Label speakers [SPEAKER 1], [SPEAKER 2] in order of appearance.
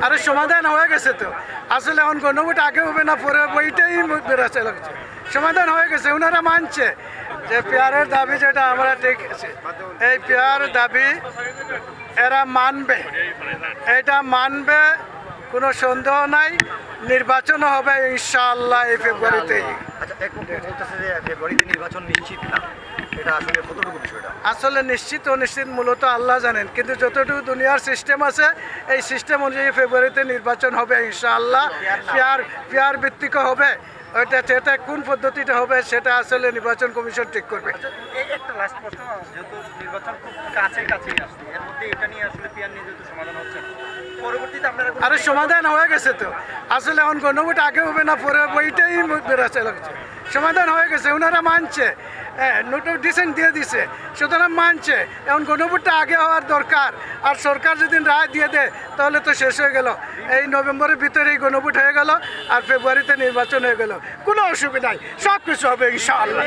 [SPEAKER 1] আরে সমাধান হয়ে গেছে তো, আসলে এখন গণভোট আগে হবে না পরে বইটাই বেরোচ্ছে লাগছে। সমাধান হয়ে গেছে, ওনারা মানছে যে পেয়ারের দাবি যেটা আমরা ঠিক আছে, এই পেয়ার দাবি এরা মানবে, এটা মানবে, কোনো সন্দেহ নাই। নির্বাচন হবে ইনশাআল্লাহ এই ফেব্রুয়ারিতেই।
[SPEAKER 2] আচ্ছা, এক পক্ষ বলতেছে যে ফেব্রুয়ারিতে নির্বাচন নিশ্চিত না, এটা আসলে কতটুকু বিষয়টা?
[SPEAKER 1] আসলে নিশ্চিত অনিশ্চিত মূলত আল্লাহ জানেন, কিন্তু যতটুকু দুনিয়ার সিস্টেম আছে এই সিস্টেম অনুযায়ী ফেব্রুয়ারিতে নির্বাচন হবে ইনশাআল্লাহ। পেয়ার ভিত্তিক হবে, ওইটা সেটা কোন পদ্ধতিটা হবে সেটা আসলে নির্বাচন কমিশন ঠিক করবে।
[SPEAKER 3] একটা লাস্ট প্রশ্ন, যেহেতু নির্বাচন খুব কাছেই আসছে, এর মধ্যে এটা নিয়ে আসলে পিয়ার নিয়ে যেহেতু সমাধান হচ্ছে না, পরবর্তীতে আপনারা
[SPEAKER 1] আরে সমাধান হয়ে গেছে তো, আসলে এখন গণভোট আগে হবে না পরে বইটাই বেরোচ্ছে লাগছে। সমাধান হয়ে গেছে, ওনারা মানছে, নোটিফিকেশন দিয়ে দিছে, সুতরাং মানছে। এখন গণভোটটা আগে হওয়ার দরকার, আর সরকার যদি রায় দিয়ে দেয় তাহলে তো শেষ হয়ে গেল। এই নভেম্বরের ভিতরেই গণভোট হয়ে গেল আর ফেব্রুয়ারিতে নির্বাচন হয়ে গেল, কোনো অসুবিধা নাই, সব কিছু হবে ইনশাআল্লাহ।